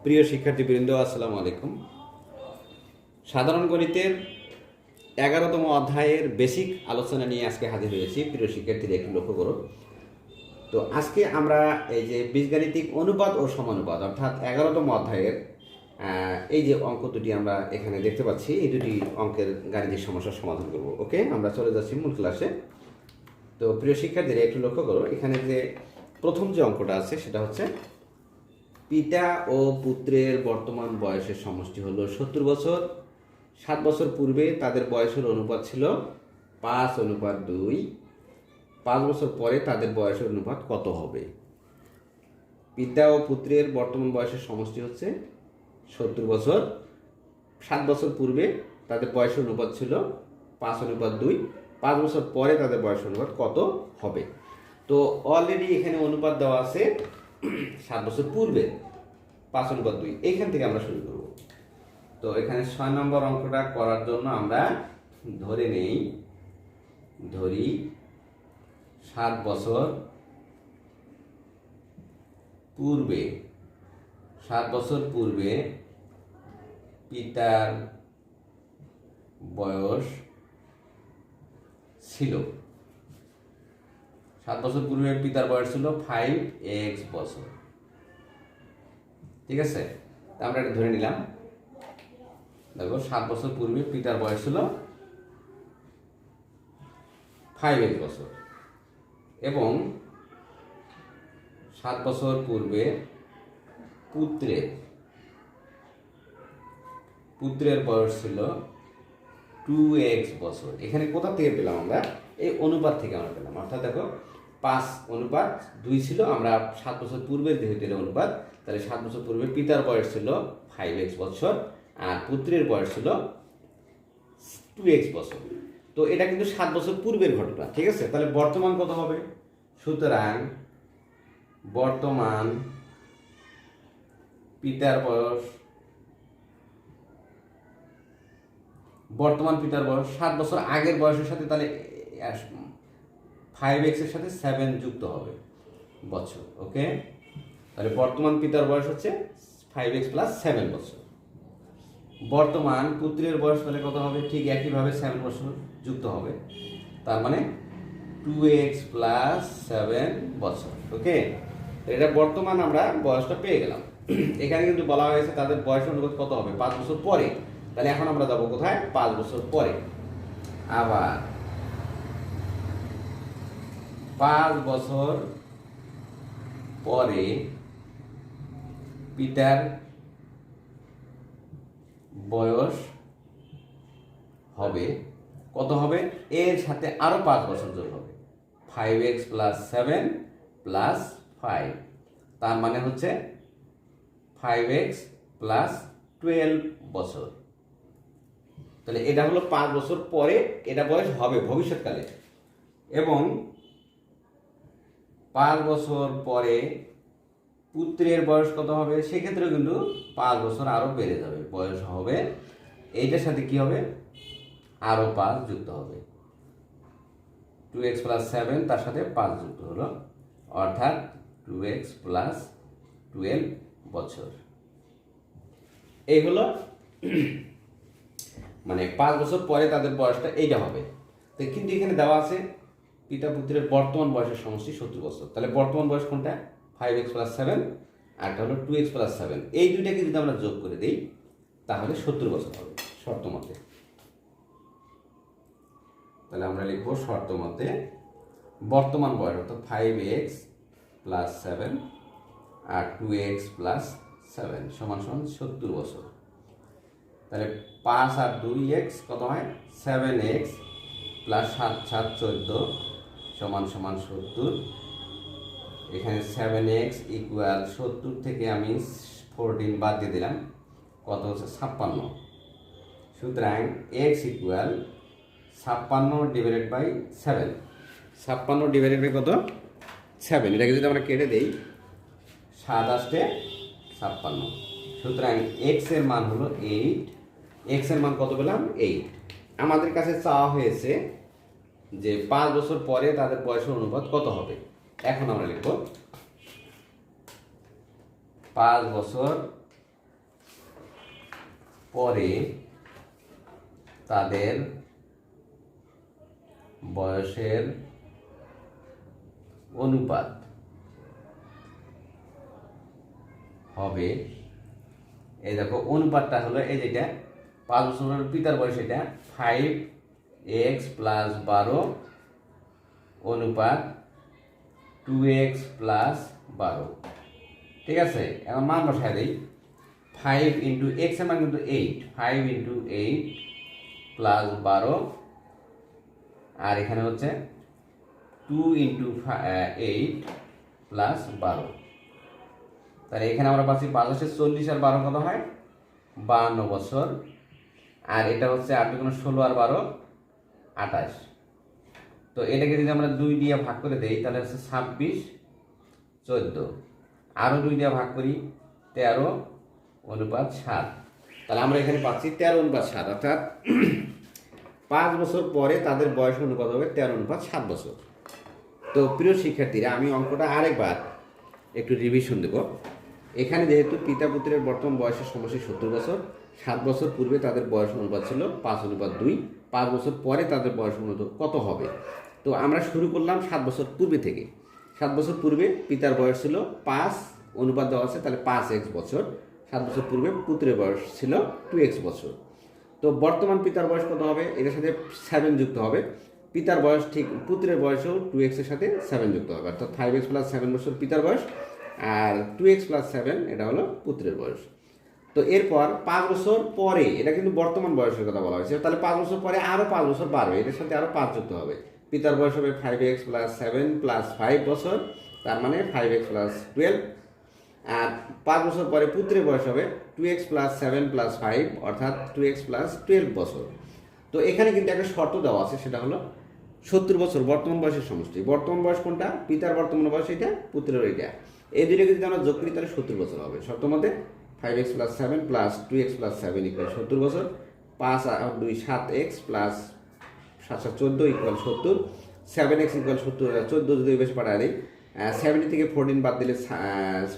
প্রিয় শিক্ষার্থীবৃন্দ, আসসালামু আলাইকুম। সাধারণ গণিতের 11তম অধ্যায়ের বেসিক আলোচনা নিয়ে আজকে হাজির হয়েছি। প্রিয় শিক্ষার্থীরা একটু লক্ষ্য করো। তো আজকে আমরা এই যে বীজগাণিতিক অনুপাত ও সমানুপাত অর্থাৎ 11তম অধ্যায়ের এই যে অঙ্ক দুটি আমরা এখানে দেখতে পাচ্ছি, এই দুটি অঙ্কের গাণিতিক সমস্যার সমাধান করব। ওকে, আমরা চলে যাচ্ছি মূল ক্লাসে। তো প্রিয় শিক্ষার্থীরা একটু লক্ষ্য করো, এখানে যে প্রথম যে অঙ্কটা আছে সেটা হচ্ছে পিতা ও পুত্রের বর্তমান বয়সের সমষ্টি হলো 70 বছর। 7 বছর পূর্বে তাদের বয়সের অনুপাত ছিল 5:2। 5 বছর পরে তাদের বয়সের অনুপাত কত হবে? পিতা ও পুত্রের বর্তমান বয়সের সমষ্টি হচ্ছে 70 বছর। 7 বছর পূর্বে তাদের বয়সের অনুপাত ছিল 5:2। 5 বছর পরে তাদের বয়সের অনুপাত কত হবে? তো অলরেডি এখানে অনুপাত দেওয়া আছে 7 বছর পূর্বে 5:2। এইখান থেকে আমরা শুরু করব। তো এখানে 6 নম্বর অঙ্কটা করার জন্য আমরা ধরি 7 বছর পূর্বে 7 বছর পূর্বে পিতার বয়স ছিল 7 বছর পূর্বে পিতার বয়স ছিল 5x বছর। ঠিক আছে, আমরা এটা ধরে নিলাম। দেখো, 7 বছর পূর্বে পিতার বয়স ছিল 5x বছর এবং 7 বছর পূর্বে পুত্রের বয়স ছিল 2x বছর। এখানে কোথা থেকে পেলাম? আমরা এই অনুপাত থেকে আমরা পেলাম। অর্থাৎ দেখো, 5:2 ছিল, আমরা 7 বছর পূর্বের যেহেতু অনুপাত, তাহলে 7 বছর পূর্বে পিতার বয়স ছিল 5x বছর আর পুত্রের বয়স ছিল 2x বছর। তো এটা কিন্তু 7 বছর পূর্বের ঘটনা। ঠিক আছে, তাহলে বর্তমান কত হবে? সুতরাং বর্তমান পিতার বয়স 7 বছর আগের বয়সের সাথে তাহলে 5x এর সাথে 7 যুক্ত হবে বছর। ওকে, তাহলে বর্তমান পিতার বয়স হচ্ছে 5x প্লাস 7 বছর। বর্তমান পুত্রের বয়স তাহলে কত হবে? ঠিক একইভাবে 7 বছর যুক্ত হবে, তার মানে 2x প্লাস 7 বছর। ওকে, এটা বর্তমান আমরা বয়সটা পেয়ে গেলাম। এখানে কিন্তু বলা হয়েছে তাদের বয়স অনুপাত কত হবে? 5 বছর পরে। তাহলে এখন আমরা যাবো কোথায়? 5 বছর পরে। আবার 5 বছর পরে পিতার বয়স হবে কত হবে? এর সাথে আরো 5 বছর যোগ হবে, 5x প্লাস 7 প্লাস 5, তার মানে হচ্ছে 5x প্লাস 12 বছর। তাহলে এটা হলো 5 বছর পরে এটা বয়স হবে ভবিষ্যৎকালে। এবং 5 বছর পরে পুত্রের বয়স কত হবে? সেক্ষেত্রে কিন্তু 5 বছর আরো বেড়ে যাবে, বয়স হবে। এইটার সাথে কি হবে? আরো 5 যুক্ত হবে, 2x প্লাস 7 তার সাথে 5 যুক্ত হলো, অর্থাৎ 2x প্লাস 12 বছর। এই হলো মানে 5 বছর পরে তাদের বয়সটা এইটা হবে। তো কিন্তু এখানে দেওয়া আছে পিতা পুত্রের বর্তমান বয়সের সমষ্টি 70 বছর। তাহলে বর্তমান বয়স কোনটা? 5x প্লাস 7 আর একটা হলো 2x প্লাস 7। এই দুইটাকে যদি আমরা যোগ করে দিই তাহলে 70 বছর হবে শর্ত মতে। তাহলে আমরা লিখবো শর্ত মতে বর্তমান বয়স অর্থাৎ 5x প্লাস 7 আর 2x প্লাস 7 সমান সমান 70 বছর। তাহলে 5 আর 2x কত হয়? 7x প্লাস 7 7 14 সমান সমান 70। এখানে 7x ইকুয়াল 70 থেকে আমি 14 বাদ দিয়ে দিলাম, কত হচ্ছে? 56। সুতরাং x equal 56 divided by 7। 56 divided by কত? 7। এটাকে যদি আমরা কেটে দেই 7 আসতে 56। সুতরাং x এর মান হলো 8। x এর মান কত পেলাম? 8। আমাদের কাছে চাওয়া হয়েছে যে 5 বছর পরে তাদের বয়সের অনুপাত কত হবে। এখন আমরা লিখব 5 বছর পরে তাদের বয়সের অনুপাত হবে, এই দেখো অনুপাতটা হলো এই যেটা 5 বছরের পিতার বয়স, এটা 5x + 12 অনুপাত 2x + 12। ঠিক আছে, এখন মান বসাই দিই। 5 × x এর মান কিন্তু 8, 5 × 8 + 12, আর এখানে হচ্ছে 2 × 8 + 12। তাহলে এখানে আমরা পাচ্ছি 5 × 40 আর 12 কত হয়? 52 বছর। আর এটা হচ্ছে 8 × 16 আর 12 28। তো এটাকে যদি আমরা 2 দিয়ে ভাগ করে দেই তাহলে হচ্ছে 26, 14, আরও 2 দিয়ে ভাগ করি 13 অনুপাত 7। তাহলে আমরা এখানে পাচ্ছি 13 অনুপাত 7, অর্থাৎ 5 বছর পরে তাদের বয়স অনুপাত হবে 13 অনুপাত 7 বছর। তো প্রিয় শিক্ষার্থীরা, আমি অঙ্কটা আরেকবার একটু রিভিশন দেব। এখানে যেহেতু পিতা পুত্রের বর্তমান বয়সের সমষ্টি 70 বছর, 7 বছর পূর্বে তাদের বয়স অনুপাত ছিল 5:2, 5 বছর পরে তাদের বয়স অনুপাত কত হবে? তো আমরা শুরু করলাম 7 বছর পূর্বে থেকে। 7 বছর পূর্বে পিতার বয়স ছিল 5, অনুপাত দেওয়া আছে, তাহলে 5x বছর। 7 বছর পূর্বে পুত্রের বয়স ছিল 2x বছর। তো বর্তমান পিতার বয়স কত হবে? এটার সাথে 7 যুক্ত হবে। পিতার বয়স ঠিক পুত্রের বয়সেও 2x এর সাথে 7 যুক্ত হবে, অর্থাৎ 5x + 7 বছর পিতার বয়স, আর 2x + 7 এটা হলো পুত্রের বয়স। তো এরপর 5 বছর পরে, এটা কিন্তু বর্তমান বয়সের কথা বলা হয়েছে, তাহলে 5 বছর পরে আরও 5 বছর বাড়বে, এটার সাথে আরও 5 যুক্ত হবে। পিতার বয়স হবে 5x + 7 + 5 বছর, তার মানে 5x + 12। আর 5 বছর পরে পুত্রের বয়স হবে 2x + 7 + 5, অর্থাৎ 2x + 12 বছর। তো এখানে কিন্তু একটা শর্ত দেওয়া আছে, সেটা হলো 70 বছর বর্তমান বয়সের সমষ্টি। বর্তমান বয়স কোনটা? পিতার বর্তমান বয়স এটা, পুত্রের এটা। এই দুটোকে যদি আমরা যোগ করি তাহলে 70 বছর হবে। শর্ত মতে 5x + 7 + 2x + 7 = 70 বছর। 5 আর 2 7x + 7 7 14 = 70। 7x = 70, 14 যদি বেশি পাঠায় দিই, 70 থেকে 14 বাদ দিলে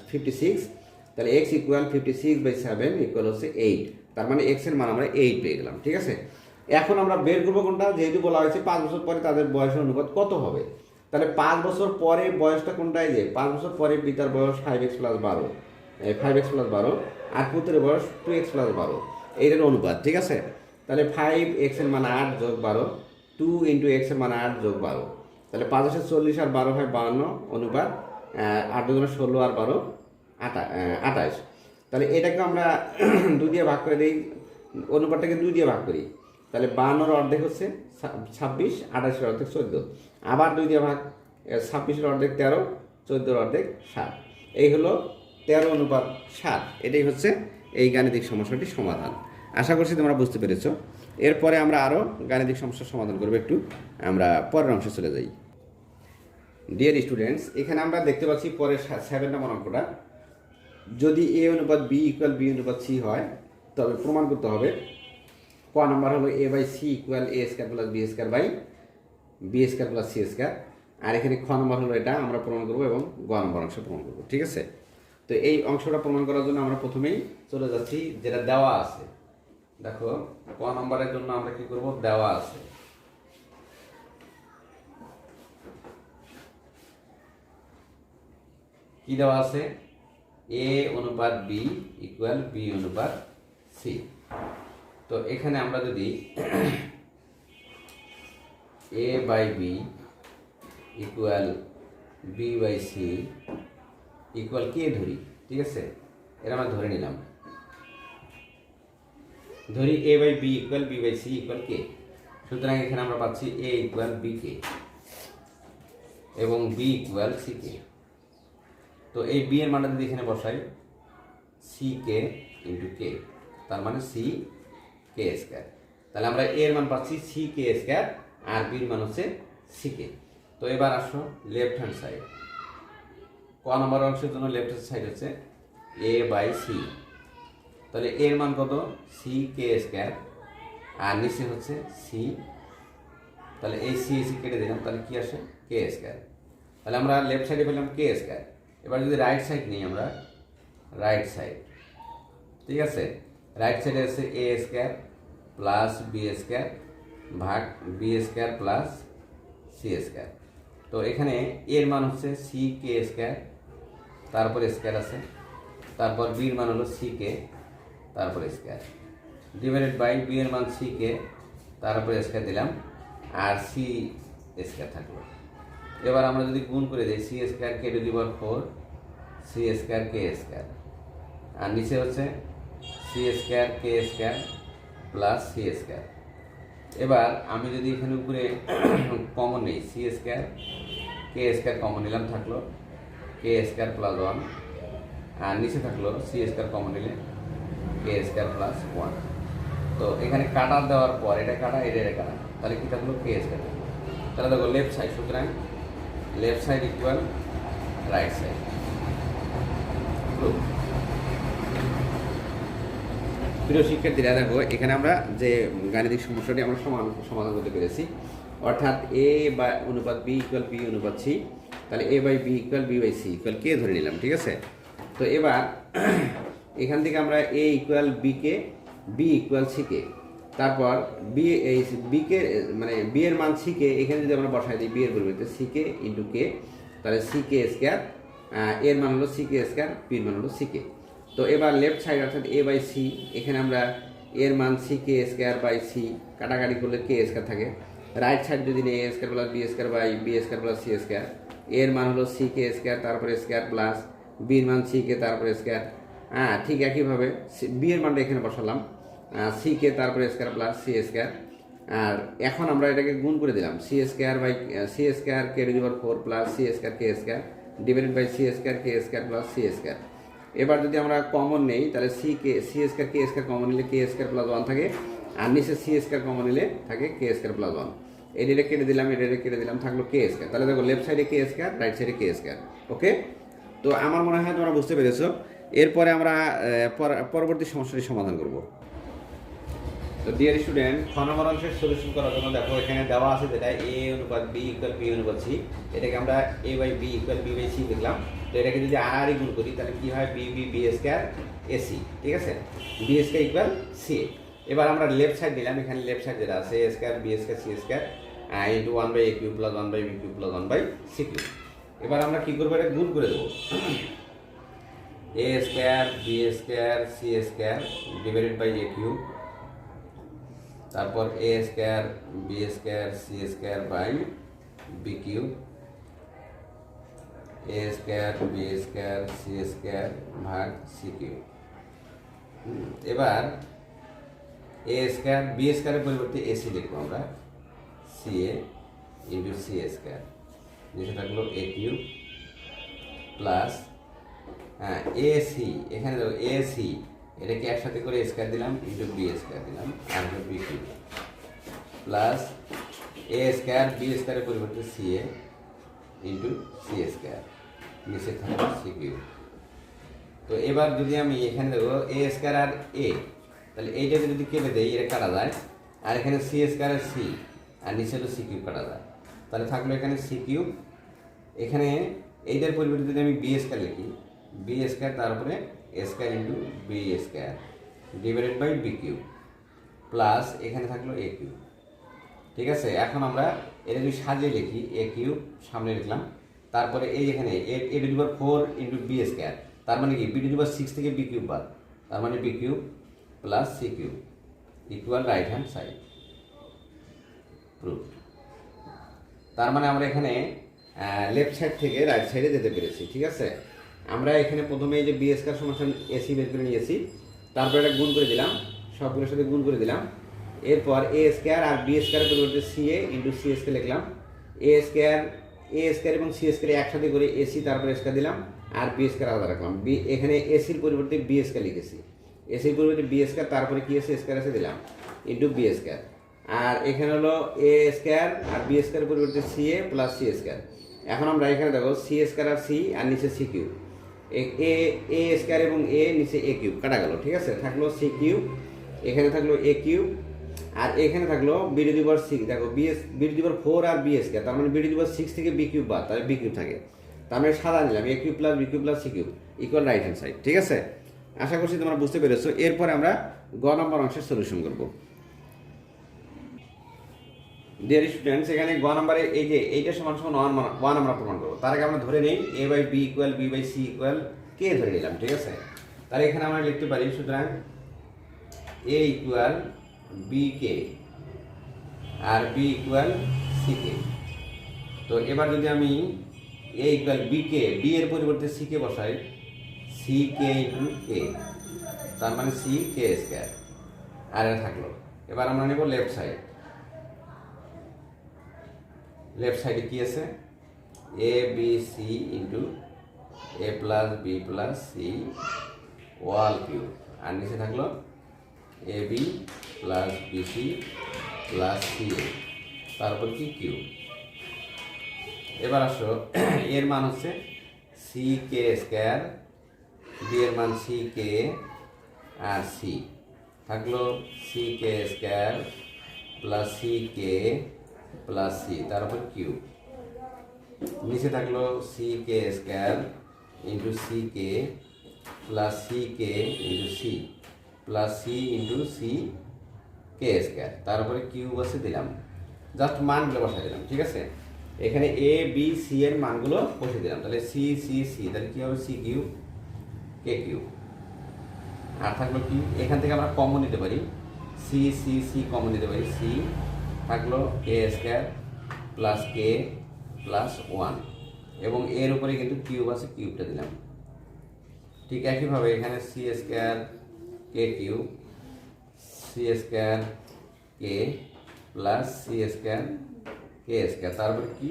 56, তাহলে x = 56/7 = হচ্ছে 8। তার মানে x এর মান আমরা 8 পেয়ে গেলাম। ঠিক আছে, এখন আমরা বের করবো কোনটা? যেহেতু বলা হয়েছে 5 বছর পরে তাদের বয়সের অনুপাত কত হবে, তাহলে 5 বছর পরে বয়সটা কোনটা? এই যে 5 বছর পরে পিতার বয়স 5x + 12, 5x + 12, আর পুত্রের বয়স 2x + 12, এইটার অনুপাত। ঠিক আছে, তাহলে 5x এর মান 8 + 12, 2 × x এর মান 8 + 12, তাহলে 5 × 40 আর 12 হয় 52, অনুপাত 8 × 16 আর 12 28। তাহলে এটাকে আমরা 2 দিয়ে ভাগ করে দিই, অনুপাতটাকে 2 দিয়ে ভাগ করি, তাহলে 52 অর্ধেক হচ্ছে 26, 28 অর্ধেক 14, আবার 2 দিয়ে ভাগ, 26 অর্ধেক 13, 14 অর্ধেক 7। এই হলো 13 অনুপাত 7। এটাই হচ্ছে এই গাণিতিক সমস্যাটির সমাধান। আশা করছি তোমরা বুঝতে পেরেছো। এরপরে আমরা আরও গাণিতিক সমস্যার সমাধান করবো। একটু আমরা পরের অংশে চলে যাই। ডিয়ার স্টুডেন্টস, এখানে আমরা দেখতে পাচ্ছি পরের 7 নম্বর অঙ্কটা, যদি a অনুপাত b = b অনুপাত c হয় তবে প্রমাণ করতে হবে। ক নাম্বার হলো a/c = a² + b² + c²। আর এখানে খ নাম্বার হলো এটা আমরা প্রমাণ করবো, এবং গ নম্বর অংশ প্রমাণ করবো। ঠিক আছে, তো এই অংশটা প্রমাণ করার জন্য আমরা প্রথমেই চলে যাচ্ছি যেটা দেওয়া আছে। দেখো, ক নম্বরের জন্য আমরা কি করব? দেওয়া আছে, কি দেওয়া আছে? a অনুপাত b = b অনুপাত c। তো এখানে আমরা যদি a/b = b/c = কে ধরি, ঠিক আছে, এটা আমরা ধরে নিলাম। ধরি a/b = b/c = কে। সুতরাং এখানে আমরা পাচ্ছি a = bk এবং b = ck। তো এই b এর মানটা যদি এখানে বসাই, ck × k, তার মানে ck²। তাহলে আমরা a এর মান পাচ্ছি ck², আর b এর মান হচ্ছে ck। তো এবার আসো লেফট হ্যান্ড সাইড। ক নম্বর অংশের জন্য লেফট হ্যান্ড সাইড হচ্ছে a/c। তাহলে a এর মান কত? ck², আর নিচে হচ্ছে c। তাহলে এই c কেটে দিলাম, তাহলে কি আসে? k²। তাহলে আমরা লেফট সাইডে পেলাম k²। এবার যদি রাইট সাইড নিই আমরা, রাইট সাইড, ঠিক আছে, রাইট সাইডে আছে এ স্কোয়ার প্লাস বি স্কোয়ার ভাগ b square plus C square. তো এখানে এর মান হচ্ছে সি কে স্কোয়ার, তারপর স্কোয়ার আছে, তারপর বির মান হলো সি কে, তারপর স্কোয়ার, ডিভাইডেড বাই বি এর মান সি কে, তারপরে স্কোয়ার দিলাম, আর সি স্কোয়ার থাকলো। এবার আমরা যদি গুণ করে দিই C square K to the power 4 C square K square, আর নিচে হচ্ছে সি স্কোয়ার কে স্কোয়ার প্লাস সি স্কোয়ার। এবার আমি যদি এখানে উপরে কমন নিই সি স্কোয়ার কে স্কোয়ার কমন নিলাম, থাকলো কে স্কোয়ার প্লাস 1, আর নিচে থাকলো সি স্কোয়ার কমন নিলে কে স্কোয়ার প্লাস 1। তো এখানে কাটা দেওয়ার পর এটা কাটা এটা কাটা, তাহলে কি থাকলো কে স্কোয়ার থাকলো। তাহলে দেখো লেফট সাইড, সুতরাং left side equal right side. প্রিয় শিক্ষার্থীরা দেখো এখানে আমরা যে গাণিতিক সমস্যাটি আমরা সমাধান করতে পেরেছি, অর্থাৎ এ বা অনুপাত বি ইকুয়াল বি অনুপাত সি, তাহলে A by B equal B by C equal K ধরে নিলাম, ঠিক আছে। তো এবার এখান থেকে আমরা A equal B K, B equal C K, তারপর বি এই বি কে মানে বি এর মান সি কে এখানে যদি আমরা বসাই দিই বি এর পরিবর্তে সি কে ইন্টু কে, তাহলে সি কে স্কোয়ার, এর মান হলো সি কে স্কোয়ার, বির মান হলো সি কে। তো এবার লেফট সাইড অর্থাৎ এ বাই সি, এখানে আমরা এর মান C K square by C কাটাকাটি করলে কে স্কোয়ার থাকে। রাইট সাইড যদি নেই A square plus B square by B square plus C square, এর মান হলো সি কে স্কোয়ার তারপরে স্কোয়ার প্লাস বির মান সি কে তারপরে স্কোয়ার। ঠিক একইভাবে বি এর মানটা এখানে বসালাম, সি কে তারপরে স্কোয়ার প্লাস সি স্কোয়ার। আর এখন আমরা এটাকে গুণ করে দিলাম c square by c square K to the power 4 plus C square K square divided by c square K square plus C square. এবার যদি আমরা কমন নেই তাহলে সি স্কোয়ার কে স্কোয়ার কমন নিলে কে স্কোয়ার প্লাস 1 থাকে, আর নিচে C square common নিলে থাকে কে স্কোয়ার প্লাস 1। এটা কেটে দিলাম, এটা কেটে দিলাম, থাকলো কে স্কোয়ার। তাহলে দেখো লেফট সাইডে কে স্কোয়ার, রাইট সাইডে কে স্কোয়ার। ওকে, তো আমার মনে হয় তোমরা বুঝতে পেরেছো। এরপরে আমরা পরবর্তী সমস্যাটি সমাধান করব। তো ডিয়ার স্টুডেন্ট, খ নম্বর অংশের সলিউশন করার জন্য দেখো এখানে দেওয়া আছে যেটা এ অনুপাত বি ইকুয়াল বি অনুপাত সি, এটাকে আমরা A by B equal B by C দেখলাম। তো এটাকে যদি আর গুণ করি তাহলে কি হয় b b b square a c, ঠিক আছে, বি স্কোয়ার ইকুয়াল সি। এবার আমরা লেফট সাইড নিলাম, এখানে লেফট সাইড যেটা আছে এ square B square C square into 1 by A cube plus 1 by B cube plus 1 by C cube. এবার আমরা কি করবো, এটা গুণ করে দেবো A square B square C square divided by A cube, তারপর A square B square C square by B cube, A square B square C square ভাগ সি কিউব। এবার এ স্কোয়ার বি স্কোয়ারের পরিবর্তে এসি লিখবো আমরা, C এ into C square, নিচে থাকলো এ cube plus A C, এখানে দেখো এ সি এটাকে একসাথে করে স্কোয়ার দিলাম ইন্টু বি স্কোয়ার দিলাম আর বি কিউব প্লাস এ স্কোয়ার বি স্কোয়ারের পরিবর্তে সি এ ইন্টু সি স্কোয়ার, নিচে থাকবে সি কিউব। তো এবার যদি আমি এখানে দেখো এ স্কোয়ার আর এ, তাহলে এইটাকে যদি কেটে দেয় এটা কাটা যায়, আর এখানে সি স্কোয়ার আর সি আর নিচে হলো সি কিউব কাটা যায়, তাহলে থাকলো এখানে সি কিউব। এখানে এইটার পরিবর্তে যদি আমি বি স্কোয়ার লিখি, বি স্কোয়ার তারপরে square into B square divided by B cube plus এখানে থাকলো এ কিউব, ঠিক আছে। এখন আমরা এটা যদি সাজিয়ে লিখি এ কিউব সামনে লিখলাম, তারপরে এই এখানে A to the power 4 into B square, তার মানে কি বি টু দি পাওয়ার 6 থেকে বি কিউব বাদ, তার মানে b cube plus C cube equal right hand side proofed. তার মানে আমরা এখানে লেফট সাইড থেকে রাইট সাইডে যেতে পেরেছি, ঠিক আছে। আমরা এখানে প্রথমে এই যে বি স্কোয়ার সমান এসি বের করে নিয়েছি, তারপরে এটা গুণ করে দিলাম, সবগুলোর সাথে গুণ করে দিলাম। এরপর এ স্কোয়ার আর বি স্কোয়ারের পরিবর্তে সি এ ইন্টু সি স্কোয়ার লিখলাম, এ স্কোয়ার এবং সি স্কোয়ার একসাথে করে এসি তারপরে স্কোয়ার দিলাম, আর বি স্কোয়ার আলাদা রাখলাম। বি এখানে এসির পরিবর্তে বি স্কোয়ার লিখেছি, এসির পরিবর্তে বি স্কোয়ার তারপরে কি আছে স্কোয়ার আছে দিলাম ইন্টু বি স্কোয়ার, আর এখানে হলো এ স্কোয়ার আর বি স্কোয়ারের পরিবর্তে সি এ প্লাস সি স্কোয়ার। এখন আমরা এখানে দেখো সি স্কোয়ার আর সি আর নিচে সি কিউব, এ স্কোয়ার এবং এ নিচে এ কিউব কাটা গেল, ঠিক আছে, থাকলো সি কিউব, এখানে থাকলো এ কিউব, আর এখানে থাকলো বি টু দি পাওয়ার 6, দেখো বি টু দি পাওয়ার 4 আর বি স্কোয়ার, তার মানে বি টু দি পাওয়ার 6 থেকে বি কিউব বাদ, তাহলে বি কিউব থাকে, তার মানে সাদা নিলাম A cube plus B cube plus C cube equal right hand side, ঠিক আছে। আশা করছি তোমরা বুঝতে পেরেছো। এরপর আমরা গ নম্বর অংশের সলিউশন করব। ডিয়ার স্টুডেন্টস, এখানে গ নম্বরে এই যে এইটা সমান সমান ওয়ান আমরা প্রমাণ করবো। তার আগে আমরা ধরে নেই A by B equal B by C equal K ধরে নিলাম, ঠিক আছে। তাহলে এখানে আমরা লিখতে পারি সুতরাং এ ইকুয়াল বি কে আর বি ইকুয়াল সি কে। তো এবার যদি আমি এ ইকুয়াল বি কে, বি এর পরিবর্তে সি কে বসাই, সি কে ইন্টু কে, তার মানে সি কে স্কয়ার, আর এটা থাকলো। এবার আমরা নেব লেফট সাইড। লেফট সাইডে কি আছে, A B C into A plus B plus C whole cube, আর নিচে থাকলো A B plus B C plus C A, তারপর কি কিউব। এবার আসো এর মান হচ্ছে সি কে স্কয়ার, বি এর মান সি কে আর সি থাকলো C K square plus C K plus C, তারপর কিউব। নিচে থাকলো C K square into C K plus C K into C plus C into C K square, তারপরে cube আছে দিলাম, জাস্ট মানগুলো বসাই দিলাম, ঠিক আছে। এখানে এ বি সি এর মানগুলো বসে দিলাম, তাহলে সি সি সি, তাহলে কি হবে সি কিউব কে কিউব। আর থাকলো কি, এখান থেকে আমরা কমন নিতে পারি, সি সি সি কমন নিতে পারি, সি থাকলো কে square plus k plus one, এবং এর উপরে কিন্তু কিউব আছে, কিউবটা দিলাম। ঠিক একইভাবে এখানে C square K cube, C square কে প্লাস সি স্কয়ার কে স্কয়ার, তারপরে কি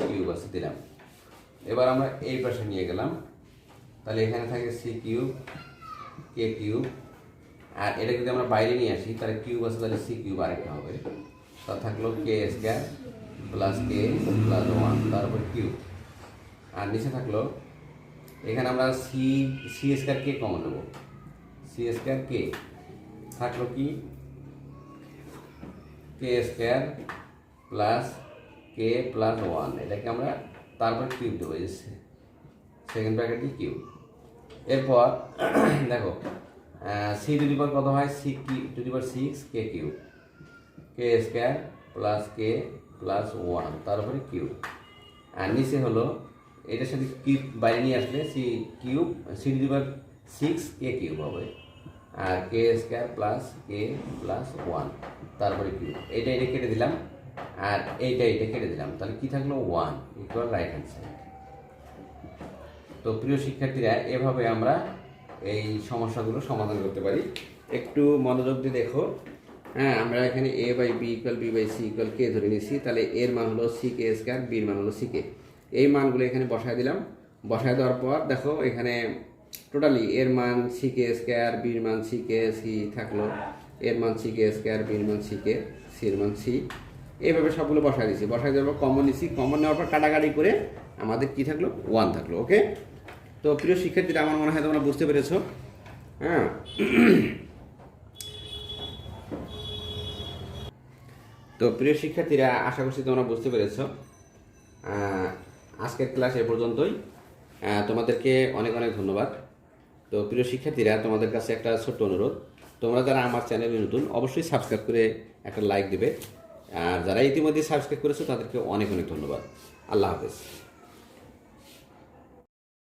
কিউব আছে দিলাম। এবার আমরা এই পাশে নিয়ে গেলাম, তাহলে এখানে থাকে সি কিউব কে কিউব, আর এটা যদি আমরা বাইরে নিয়ে আসি তাহলে কিউব আছে, তাহলে সি কিউব আরেকটা হবে, তা থাকলো কে square plus k plus one, তারপর কিউব। আর নিচে থাকলো এখানে আমরা সি সি স্কয়ার কে কমন নেব, সি স্কয়ার কে থাকলো কি কে square plus k plus one, এটাকে আমরা তারপর কিউব দেবো, সেকেন্ড ব্র্যাকেটে কিউব। এরপর দেখো সি টু দি পাওয়ার কত হয়, c to the power 6 k cube, k square plus k plus one, তারপরে কিউব। আর নিচে হলো এটার সাথে কিউব বাইরে নিয়ে আসলে c cube, c to the power 6 k cube হবে, আর k square plus k plus one, তারপরে কিউব। এটা কেটে দিলাম, আর এইটা কেটে দিলাম, তাহলে কি থাকলো 1 ইকুয়াল রাইট হ্যান্ড সাইড। তো প্রিয় শিক্ষার্থীরা, এভাবে আমরা এই সমস্যাগুলো সমাধান করতে পারি। একটু মনোযোগ দিয়ে দেখো। হ্যাঁ, আমরা এখানে A by B equal B by C equal K ধরে নিয়েছি, তাহলে এর মান হলো সি কে স্কয়ার, বির মান হলো সি কে। এই মানগুলো এখানে বসায় দিলাম। বসায় দেওয়ার পর দেখো এখানে টোটালি এর মান সি কে স্কয়ার, বির মান সি কে, সি থাকলো এর মান সি কে স্কয়ার, বির মান সি কে, সির মান সি, এইভাবে সবগুলো বসায় দিয়েছি। বসায় দেওয়ার পর কমন নিচ্ছি, কমন নেওয়ার পর কাটাকাটি করে আমাদের কি থাকলো 1 থাকলো। ওকে, তো প্রিয় শিক্ষার্থীরা, আমার মনে হয় তোমরা বুঝতে পেরেছো। হ্যাঁ, তো প্রিয় শিক্ষার্থীরা, আশা করছি তোমরা বুঝতে পেরেছো। আজকের ক্লাস এ পর্যন্তই। তোমাদেরকে অনেক অনেক ধন্যবাদ। তো প্রিয় শিক্ষার্থীরা, তোমাদের কাছে একটা ছোট্ট অনুরোধ, তোমরা যারা আমার চ্যানেলে নতুন অবশ্যই সাবস্ক্রাইব করে একটা লাইক দেবে, আর যারা ইতিমধ্যে সাবস্ক্রাইব করেছো তাদেরকে অনেক অনেক ধন্যবাদ। আল্লাহ হাফেজ।